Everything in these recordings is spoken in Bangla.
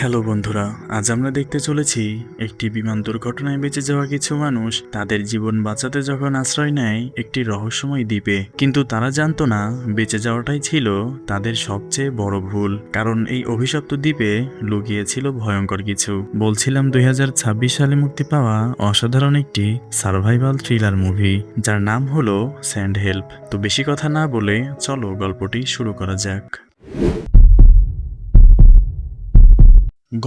হ্যালো বন্ধুরা, আজ আমরা দেখতে চলেছি একটি বিমান দুর্ঘটনায় বেঁচে যাওয়া কিছু মানুষ তাদের জীবন বাঁচাতে যখন আশ্রয় নেয় একটি রহস্যময় দ্বীপে। কিন্তু তারা জানতো না বেঁচে যাওয়াটাই ছিল তাদের সবচেয়ে বড় ভুল, কারণ এই অভিশপ্ত দ্বীপে লুকিয়ে ছিল ভয়ঙ্কর কিছু। বলছিলাম 2026 সালে মুক্তি পাওয়া অসাধারণ একটি সার্ভাইভাল থ্রিলার মুভি, যার নাম হলো স্যান্ড হেল্প। তো বেশি কথা না বলে চলো গল্পটি শুরু করা যাক।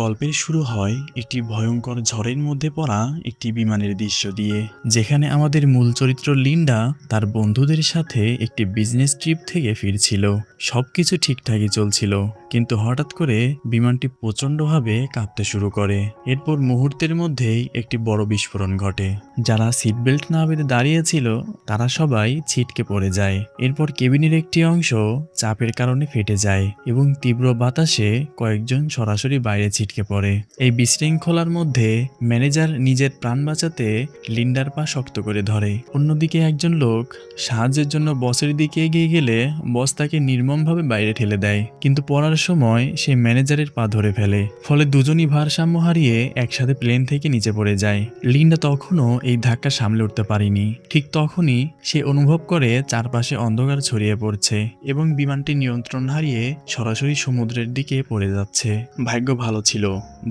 গল্পের শুরু হয় একটি ভয়ঙ্কর ঝড়ের মধ্যে পড়া একটি বিমানের দৃশ্য দিয়ে, যেখানে আমাদের মূল চরিত্র লিন্ডা তার বন্ধুদের সাথে একটি বিজনেস ট্রিপ থেকে ফিরছিল। সবকিছু ঠিকঠাকই চলছিল, কিন্তু হঠাৎ করে বিমানটি প্রচণ্ডভাবে কাঁপতে শুরু করে। এরপর মুহূর্তের মধ্যেই একটি বড় বিস্ফোরণ ঘটে। যারা সিট বেল্ট না বেঁধে দাঁড়িয়েছিল তারা সবাই ছিটকে পড়ে যায়। এরপর কেবিনের একটি অংশ চাপের কারণে ফেটে যায় এবং তীব্র বাতাসে কয়েকজন সরাসরি বাইরে ছিটকে পড়ে। এই বিশৃঙ্খলার মধ্যে ম্যানেজার নিজের প্রাণ বাঁচাতে লিন্ডার পা শক্ত করে ধরে। অন্যদিকে একজন লোক সাহায্যের জন্য বসের দিকে এগিয়ে গেলে বস তাকে নির্মমভাবে বাইরে ঠেলে দেয়, কিন্তু পড়ার সময় সে ম্যানেজারের পা ধরে ফেলে। ফলে দুজনই ভারসাম্য হারিয়ে একসাথে প্লেন থেকে নিচে পড়ে যায়। লিন্ডা তখনও এই ধাক্কা সামলে উঠতে পারেনি। ঠিক তখনই সে অনুভব করে চারপাশে অন্ধকার ছড়িয়ে পড়ছে এবং বিমানটি নিয়ন্ত্রণ হারিয়ে সরাসরি সমুদ্রের দিকে পড়ে যাচ্ছে। ভাগ্য ভালো ছিল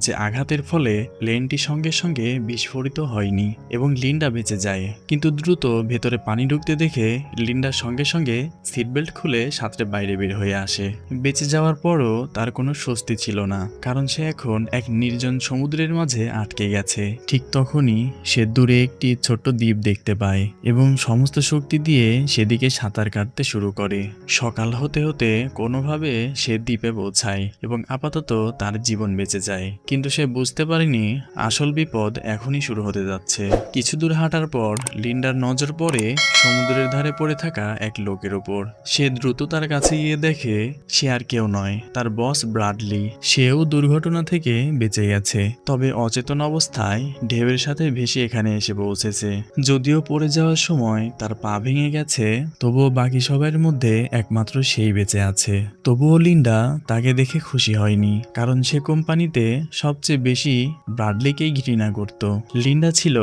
যে আঘাতের ফলে প্লেনটি সঙ্গে সঙ্গে বিস্ফোরিত হয়নি এবং লিন্ডা বেঁচে যায়। কিন্তু দ্রুত ভেতরে পানি ঢুকতে দেখে লিন্ডার সঙ্গে সঙ্গে সিটবেল্ট খুলে সাঁতরে বাইরে বের হয়ে আসে। বেঁচে যাওয়ার পরও তার কোনো স্বস্তি ছিল না, কারণ সে এখন এক নির্জন সমুদ্রের মাঝে আটকে গেছে। ঠিক তখনই সে দূরে একটি ছোট্ট দ্বীপ দেখতে পায় এবং সমস্ত শক্তি দিয়ে সেদিকে সাঁতার কাটতে শুরু করে। সকাল হতে হতে কোনোভাবে সে দ্বীপে পৌঁছায় এবং আপাতত তার জীবন বেঁচে যায়। কিন্তু সে বুঝতে পারেনি আসল বিপদ এখনই শুরু হতে যাচ্ছে। কিছু দূর হাঁটার পর লিন্ডার নজর পড়ে সমুদ্রের ধারে পড়ে থাকা এক লোকের ওপর। সে দ্রুত তার কাছে গিয়ে দেখে সে আর কেউ নয়, তার বস ব্রাডলি। সেও দুর্ঘটনা থেকে বেঁচে গেছে, তবে অচেতন অবস্থায় ঢেউয়ের সাথে ভেসে এখানে এসে পৌঁছেছে। যদিও পড়ে যাওয়ার সময় তার পা ভেঙে গেছে, তবুও বাকি সবার মধ্যে একমাত্র সেই বেঁচে আছে। তবুও লিন্ডা তাকে দেখে খুশি হয়নি, কারণ সে কোম্পানিতে সবচেয়ে বেশি ব্রাডলিকেই ঘৃণা করত। লিন্ডা ছিল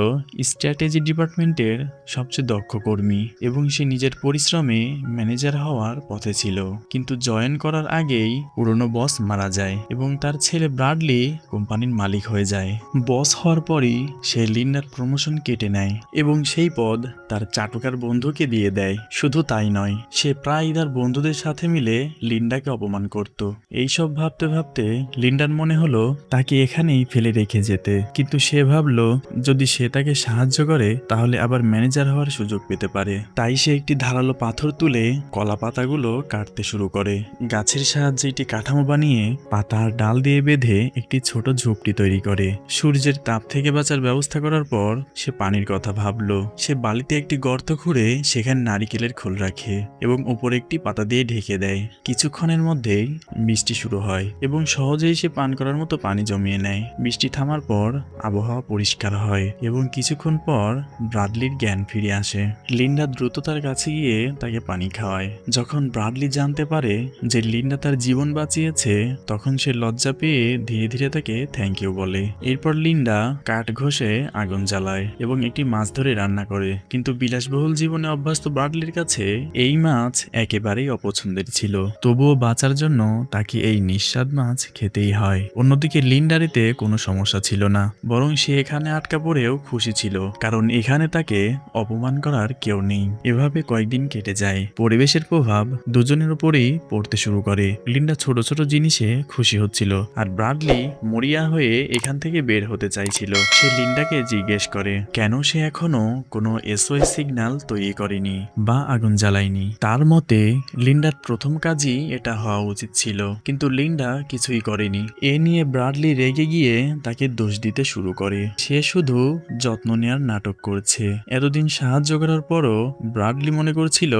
স্ট্র্যাটেজি ডিপার্টমেন্টের সবচেয়ে দক্ষ কর্মী এবং সে নিজের পরিশ্রমে ম্যানেজার হওয়ার পথে ছিল। কিন্তু জয়েন করার আগেই পুরনো বস মারা যায় এবং তার ছেলে ব্রাডলি কোম্পানির মালিক হয়ে যায়। বস হওয়ার পরই সে লিন্ডার প্রমোশন কেটে নেয় এবং সেই পদ তার চাটুকার বন্ধুকে দিয়ে দেয়। শুধু তাই নয়, সে প্রায় তার বন্ধুদের সাথে মিলে লিন্ডাকে অপমান করত। এইসব ভাবতে ভাবতে লিন্ডার মনে হলো তাকে এখানেই ফেলে রেখে যেতে, কিন্তু সে ভাবলো যদি সে তাকে সাহায্য করে তাহলে আবার ম্যানেজার হওয়ার সুযোগ পেতে পারে। তাই সে একটি ধারালো পাথর তুলে কলা পাতাগুলো কাটতে শুরু করে। গাছের সাহায্যে একটি কাঠামো বানিয়ে পাতা আর ডাল দিয়ে বেঁধে একটি ছোট ঝুপড়ি তৈরি করে। সূর্যের তাপ থেকে বাঁচার ব্যবস্থা করার পর সে পানির কথা ভাবলো। সে বালিতে একটি গর্ত খুঁড়ে সেখানে নারিকেলের খোল রাখে এবং উপরে একটি পাতা দিয়ে ঢেকে দেয়। কিছুক্ষণের মধ্যেই বৃষ্টি শুরু হয় এবং সহজেই সে পান করার মতো পানি জমিয়ে নেয়। বৃষ্টি থামার পর আবহাওয়া পরিষ্কার হয় এবং কিছুক্ষণ পর ব্রাডলির জ্ঞান ফিরে আসে। লিন্ডা দ্রুত তার কাছে গিয়ে তাকে পানি খাওয়ায়। যখন ব্রাডলি জানতে পারে যে লিন্ডা তার জীবন বাঁচিয়েছে, তখন সে লজ্জা পেয়ে ধীরে ধীরে তাকে থ্যাংক ইউ বলে। এরপর লিন্ডা কাঠ ঘষে আগুন জ্বালায় এবং একটি মাছ ধরে রান্না করে। কিন্তু বিলাসবহুল জীবনে অভ্যস্ত ব্রাডলির কাছে এই মাছ একেবারেই অপছন্দের ছিল। তবুও বাঁচার জন্য তাকে এই নিঃস্বাদ মাছ খেতেই হয়। অন্যদিকে লিন্ডারিতে কোনো সমস্যা ছিল না, বরং সে এখানে আটকা পড়েও খুশি ছিল, কারণ এখানে তাকে অপমান করার কেউ নেই। এভাবে কয়েকদিন কেটে যায়। পরিবেশের প্রভাব দুজনের উপরেই পড়তে শুরু করে। লিন্ডা ছোট ছোট জিনিসে খুশি হচ্ছিল, আর ব্রাডলি মরিয়া হয়ে এখান থেকে বের হতে চাইছিল। সে লিন্ডাকে জিজ্ঞেস করে কেন সে এখনো কোনো এসওএস সিগন্যাল তৈরি করেনি বা আগুন জ্বালায়নি। তার মতে লিন্ডার প্রথম কাজই এটা হওয়া উচিত ছিল, কিন্তু লিন্ডা কিছুই করেনি। এ নিয়ে ব্রাডলি রেগে গিয়ে তাকে দোষ দিতে শুরু করে। সে শুধু যত্ন নেয়ার নাটক করছে। এতদিন সাহায্য করার পরও ব্রাডলি মনে করছিল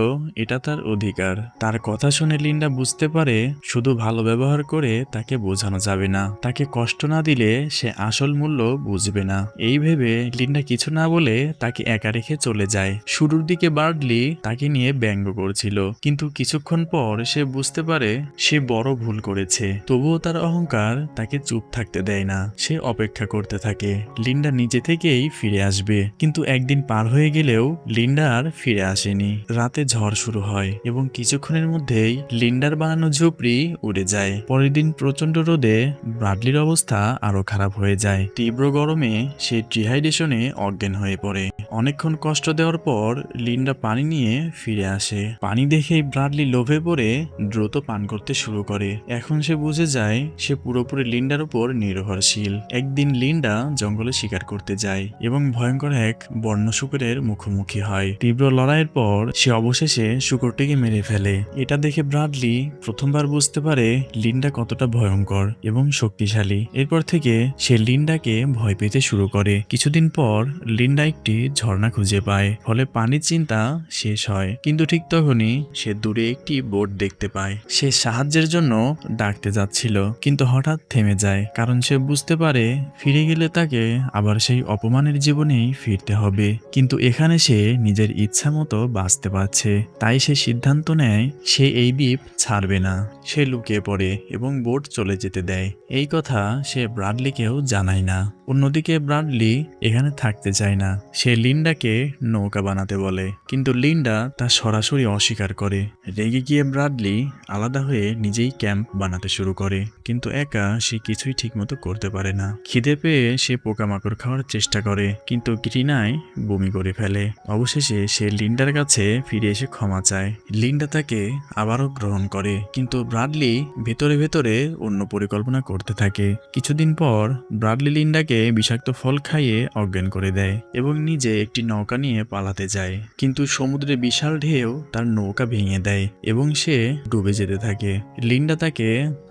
এটা তার অধিকার। তার কথা শুনে লিন্ডা বুঝতে পারে শুধু ভালো ব্যবহার করে তাকে বোঝানো যাবে না। তাকে কষ্ট না দিলে সে আসল মূল্য বুঝবে না। এই ভেবে লিন্ডা কিছু না বলে তাকে একা রেখে চলে যায়। শুরুর দিকে ব্রাডলি তাকে নিয়ে ব্যঙ্গ করছিল, কিন্তু কিছুক্ষণ পর সে বুঝতে পারে সে বড় ভুল করেছে। তবুও তার অহংকার তাকে চুপ থাকতে দেয় না। সে অপেক্ষা করতে থাকে লিন্ডা নিজে থেকেই ফিরে আসবে, কিন্তু একদিন পার হয়ে গেলেও লিন্ডা আর ফিরে আসেনি। রাতে ঝড় শুরু হয় এবং কিছুক্ষণের মধ্যেই লিন্ডার বানানো ঝুপড়ি উড়ে যায়। পরের দিন প্রচন্ড রোদে ব্রাডলির অবস্থা আরো খারাপ হয়ে যায়। তীব্র গরমে সে ডিহাইড্রেশনে অজ্ঞান হয়ে পড়ে। অনেকক্ষণ কষ্ট দেওয়ার পর লিন্ডা পানি নিয়ে ফিরে আসে। পানি দেখেই ব্রাডলি লোভে পড়ে দ্রুত পান করতে শুরু করে। এখন সে বুঝে যায় সে পুরোপুরি লিন্ডার উপর নির্ভরশীল। একদিন লিন্ডা জঙ্গলে শিকার করতে যায় এবং ভয়ঙ্কর এক বন্য শুকরের মুখোমুখি হয়। তীব্র লড়াইয়ের পর সে অবশেষে শুকরটিকে মেরে ফেলে। এটা দেখে ব্রাডলি প্রথমবার বুঝতে পারে লিন্ডা কতটা ভয়ঙ্কর এবং শক্তিশালী। এরপর থেকে সে লিন্ডাকে ভয় পেতে শুরু করে। কিছুদিন পর লিন্ডা একটি ঝর্ণা খুঁজে পায়, ফলে পানির চিন্তা শেষ হয়। কিন্তু ঠিক তখনই সে দূরে একটি বোট দেখতে পায়। সে সাহায্যের জন্য ডাকতে যাচ্ছিল, কিন্তু হঠাৎ থেমে যায়, কারণ সে বুঝতে পারে ফিরে গেলে তাকে আবার সেই অপমানের জীবনেই ফিরতে হবে। কিন্তু এখানে সে নিজের ইচ্ছা মতো বাঁচতে পারছে, তাই সে সিদ্ধান্ত নেয় সে এই দ্বীপ ছাড়বে না। সে লুকিয়ে পড়ে এবং বোট চলে যেতে দেয়। এই কথা সে ব্রাডলিকেও জানায় না। অন্যদিকে ব্রাডলি এখানে থাকতে চায় না। সে লিন্ডাকে নৌকা বানাতে বলে, কিন্তু লিন্ডা তা সরাসরি অস্বীকার করে। রেগে গিয়ে ব্রাডলি আলাদা হয়ে নিজেই ক্যাম্প বানাতে শুরু করে, কিন্তু একা সে কিছুই ঠিকমতো করতে পারে না। খিদে পেয়ে সে পোকামাকড় খাওয়ার চেষ্টা করে, কিন্তু ঘৃণায় বমি করে ফেলে। অবশেষে সে লিন্ডার কাছে ফিরে এসে ক্ষমা চায়। লিন্ডা তাকে আবারও গ্রহণ করে, কিন্তু ব্রাডলি ভেতরে ভেতরে অন্য পরিকল্পনা করতে থাকে। কিছুদিন পর ব্রাডলি লিন্ডাকে বিষাক্ত ফল খাইয়ে অজ্ঞান করে দেয় এবং নিজে একটি নৌকা নিয়ে পালাতে যায়। কিন্তু সমুদ্রে বিশাল ঢেউ তার নৌকা ভেঙে দেয় এবং সে ডুবে যেতে থাকে। লিন্ডা তাকে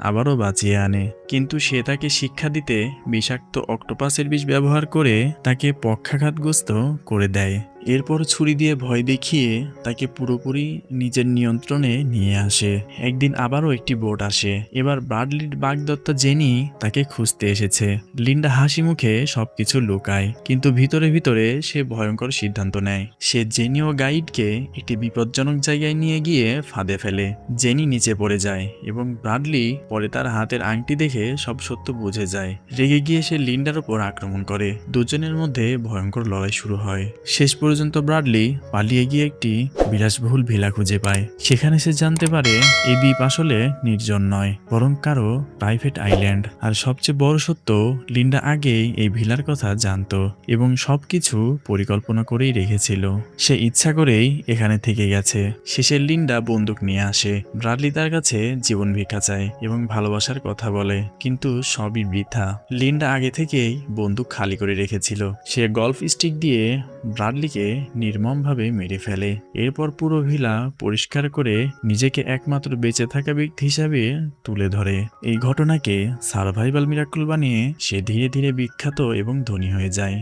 আবারও বাঁচিয়ে আনে, কিন্তু সে তাকে শিক্ষা দিতে বিষাক্ত অক্টোপাসের বিষ ব্যবহার করে তাকে পক্ষাঘাতগ্রস্ত করে দেয়। এরপর ছুরি দিয়ে ভয় দেখিয়ে তাকে পুরোপুরি নিজের নিয়ন্ত্রণে নিয়ে আসে। একদিন আবারও একটি বোট আসে। এবার ব্রাডলির বাগদত্তা জেনি তাকে খুঁজতে এসেছে। লিন্ডা হাসি মুখে সবকিছু লুকায়, কিন্তু ভিতরে ভিতরে সে ভয়ঙ্কর সিদ্ধান্ত নেয়। সে জেনি ও গাইডকে একটি বিপজ্জনক জায়গায় নিয়ে গিয়ে ফাঁদে ফেলে। জেনি নিচে পড়ে যায় এবং ব্রাডলি পরে তার হাতের আংটি দেখে সব সত্য বুঝে যায়। রেগে গিয়ে সে লিন্ডার উপর আক্রমণ করে। দুজনের মধ্যে ভয়ঙ্কর লড়াই শুরু হয়। শেষ পর্যন্ত ব্রাডলি পালিয়ে গিয়ে একটি বিলাসবহুল ভিলা খুঁজে পায়। সেখানে সে জানতে পারে এই দ্বীপ আসলে নির্জন নয়, বরং কারো প্রাইভেট আইল্যান্ড। আর সবচেয়ে বড় সত্য, লিন্ডা আগেই এই ভিলার কথা জানতো এবং সবকিছু পরিকল্পনা করেই রেখেছিল। সে ইচ্ছা করেই এখানে থেকে গেছে। শেষে লিন্ডা বন্দুক নিয়ে আসে। ব্রাডলি তার কাছে জীবন ভিক্ষা চায় এবং ভালোবাসার কথা বলে, কিন্তু সবই বৃথা। লিন্ডা আগে থেকেই বন্দুক খালি করে রেখেছিল। সে গল্ফ স্টিক দিয়ে ব্রাডলিকে নির্মমভাবে মেরে ফেলে। এরপর পুরো ভিলা পরিষ্কার করে নিজেকে একমাত্র বেঁচে থাকা ব্যক্তি হিসাবে তুলে ধরে। এই ঘটনাকে সারভাইভাল মিরাকল বানিয়ে সে ধীরে ধীরে বিখ্যাত এবং ধনী হয়ে যায়।